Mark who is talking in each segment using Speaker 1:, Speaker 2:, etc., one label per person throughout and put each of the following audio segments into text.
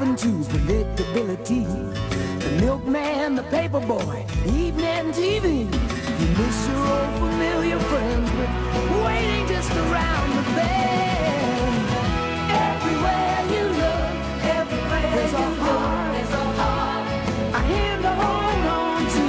Speaker 1: open to predictability. The milkman, the paperboy, evening TV. You miss your old familiar friends, but waiting just around the bend. Everywhere you look, everywhere there's a heart, a hand to hold on to.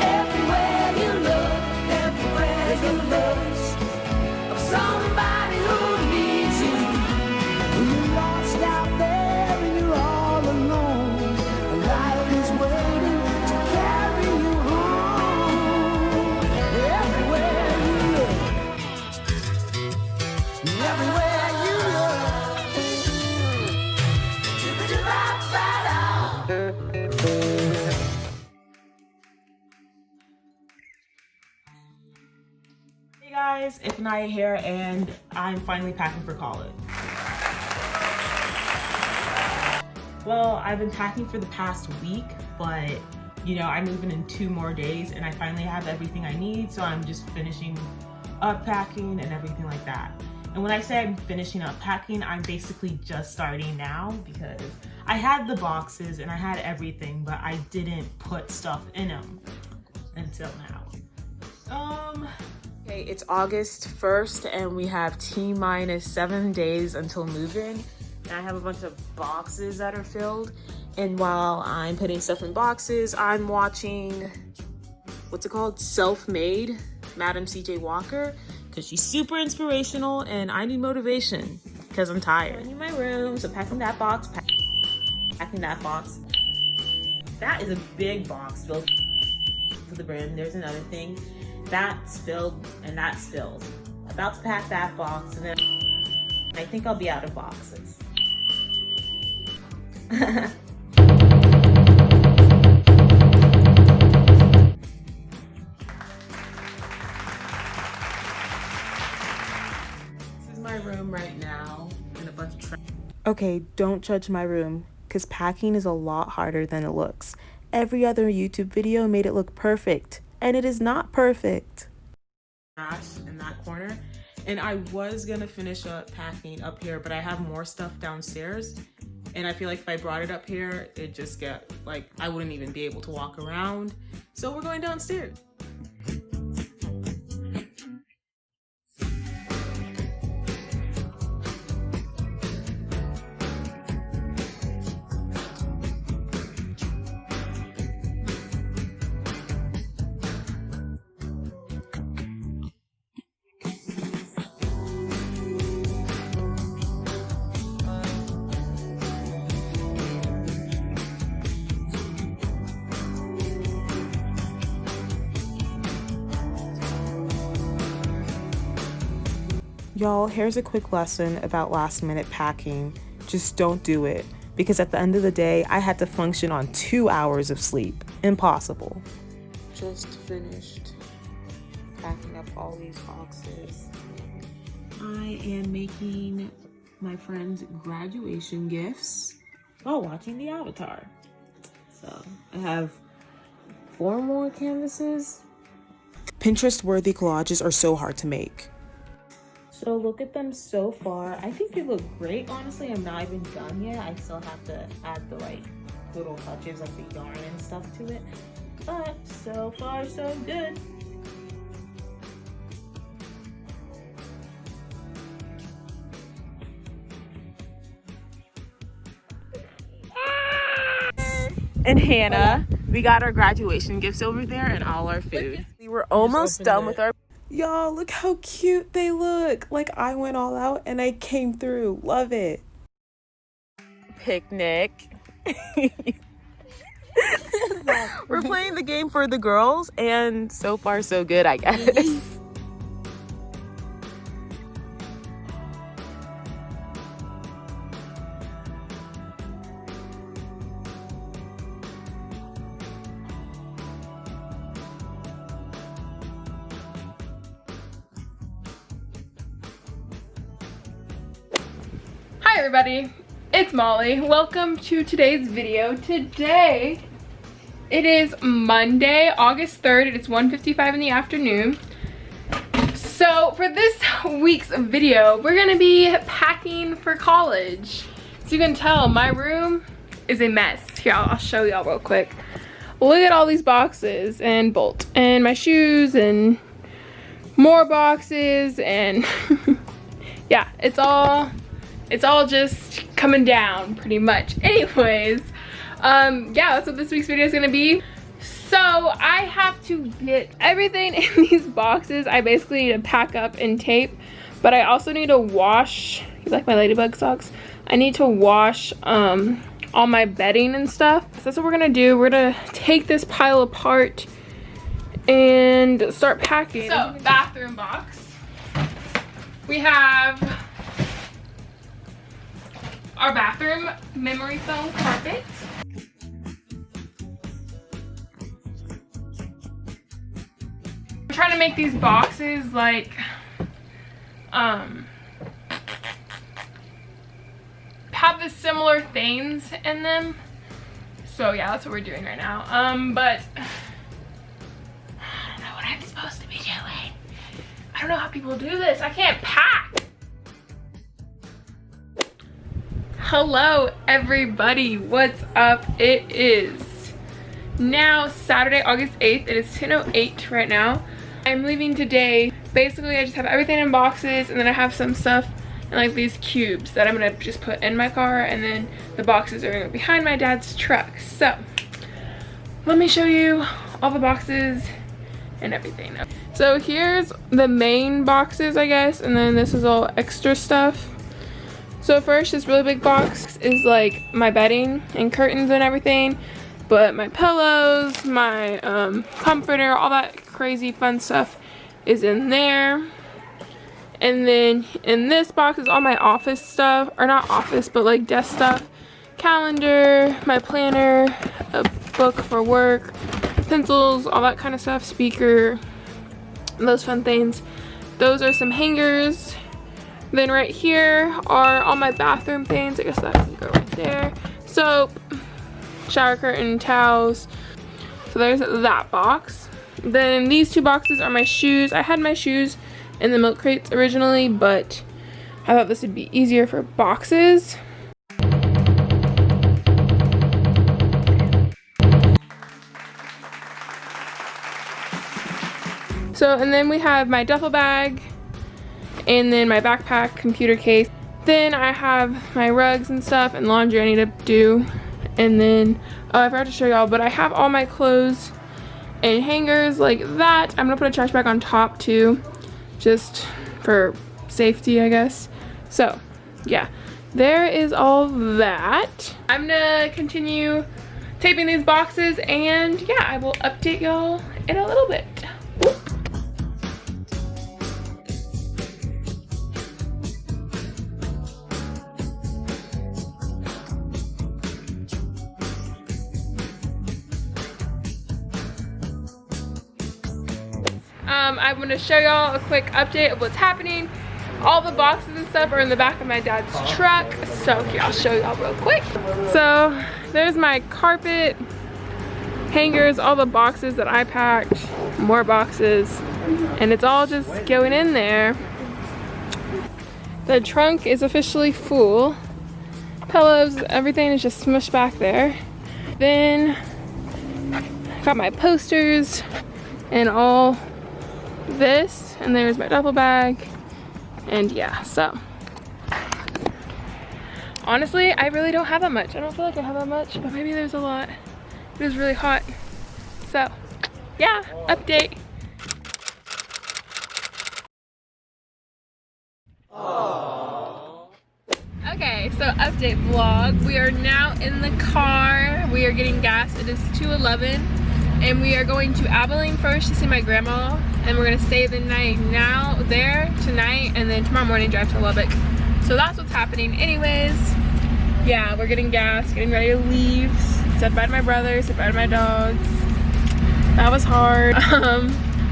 Speaker 1: Everywhere you look, everywhere there's a love of somebody who needs you. When you're lost out there and you're all alone, a life is waiting to carry you home. Everywhere you look, everywhere you look.
Speaker 2: Hey guys, Ifunanya here, and I'm finally packing for college. Well, I've been packing for the past week, but you know, I'm moving in 2 more days and I finally have everything I need, so I'm just finishing up packing and everything like that. And when I say I'm finishing up packing, I'm basically just starting now because I had the boxes and I had everything, but I didn't put stuff in them until now. Okay, it's August 1st and we have T-minus 7 days until move-in. And I have a bunch of boxes that are filled. And while I'm putting stuff in boxes, I'm watching, what's it called? Self-Made, Madam C.J. Walker, because she's super inspirational and I need motivation because I'm tired. I'm in my room, so packing that box, packing that box. That is a big box filled to the brim. There's another thing. That's filled and that's filled. About to pack that box and then I think I'll be out of boxes. This is my room right now and a bunch of trash.
Speaker 3: Okay, don't judge my room, because packing is a lot harder than it looks. Every other YouTube video made it look perfect, and it is not perfect.
Speaker 2: Trash in that corner. And I was gonna finish up packing up here, but I have more stuff downstairs. And I feel like if I brought it up here, it'd just get, like, I wouldn't even be able to walk around. So we're going downstairs.
Speaker 3: Y'all, here's a quick lesson about last minute packing. Just don't do it, because at the end of the day, I had to function on 2 hours of sleep. Impossible. Just finished packing up all these boxes. I am making my friend's graduation gifts while watching the Avatar. So I have 4 more canvases. Pinterest-worthy collages are so hard to make. So look at them so far. I think they look great. Honestly, I'm not even done yet. I still have to add the like little touches like the yarn and stuff to it. But so far, so good. And Hannah, we got our graduation gifts over there and all our food. We were almost done with our... Y'all, look how cute they look. Like, I went all out and I came through. Love it. Picnic. We're playing the game for the girls, and so far so good, I guess.
Speaker 4: Hi everybody, it's Molly. Welcome to today's video. Today, it is Monday, August 3rd. It is 1:55 in the afternoon. So for this week's video, we're gonna be packing for college. So you can tell my room is a mess. Here, I'll show y'all real quick. Look at all these boxes and bolts and my shoes and more boxes and yeah, it's all just coming down pretty much. Anyways, yeah, that's what this week's video is gonna be. So I have to get everything in these boxes. I basically need to pack up and tape, but I also need to wash, you like my ladybug socks? I need to wash all my bedding and stuff. So that's what we're gonna do. We're gonna take this pile apart and start packing. So, bathroom box. We have our bathroom memory foam carpet. I'm trying to make these boxes like have the similar things in them. So yeah, that's what we're doing right now. But I don't know what I'm supposed to be doing. I don't know how people do this. I can't pack. Hello everybody, what's up? It is now Saturday, August 8th. It is 10:08 right now. I'm leaving today. Basically, I just have everything in boxes, and then I have some stuff in like these cubes that I'm gonna just put in my car, and then the boxes are behind my dad's truck. So let me show you all the boxes and everything. So here's the main boxes, I guess, and then this is all extra stuff. So first, this really big box is like my bedding and curtains and everything, but my pillows, my comforter, all that crazy fun stuff is in there. And then in this box is all my office stuff, or not office, but like desk stuff. Calendar, my planner, a book for work, pencils, all that kind of stuff, speaker, those fun things. Those are some hangers. Then right here are all my bathroom things. I guess that can go right there. Soap, shower curtain, towels. So there's that box. Then these two boxes are my shoes. I had my shoes in the milk crates originally, but I thought this would be easier for boxes. So, and then we have my duffel bag, and then my backpack, computer case. Then I have my rugs and stuff and laundry I need to do. And then, oh, I forgot to show y'all, but I have all my clothes and hangers like that. I'm gonna put a trash bag on top too, just for safety, I guess. So yeah, there is all that. I'm gonna continue taping these boxes, and yeah, I will update y'all in a little bit. I'm going to show y'all a quick update of what's happening. All the boxes and stuff are in the back of my dad's truck. So here, I'll show y'all real quick. So there's my carpet, hangers, all the boxes that I packed, more boxes, and it's all just going in there. The trunk is officially full. Pillows, everything is just smushed back there. Then got my posters and all this, and there's my duffel bag, and yeah, so honestly I really don't have that much. I don't feel like I have that much, but maybe there's a lot. It was really hot, so yeah, update. Okay, so update vlog. We are now in the car. We are getting gas. It is 2:11. And we are going to Abilene first to see my grandma, and we're gonna stay the night now there tonight, and then tomorrow morning drive to Lubbock. So that's what's happening. Anyways, yeah, we're getting gas, getting ready to leave. Said bye to my brother, said bye to my dogs. That was hard.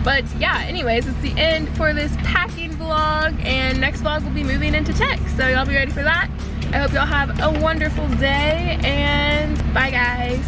Speaker 4: But yeah, anyways, it's the end for this packing vlog, and next vlog we'll be moving into tech. So y'all be ready for that. I hope y'all have a wonderful day, and bye guys.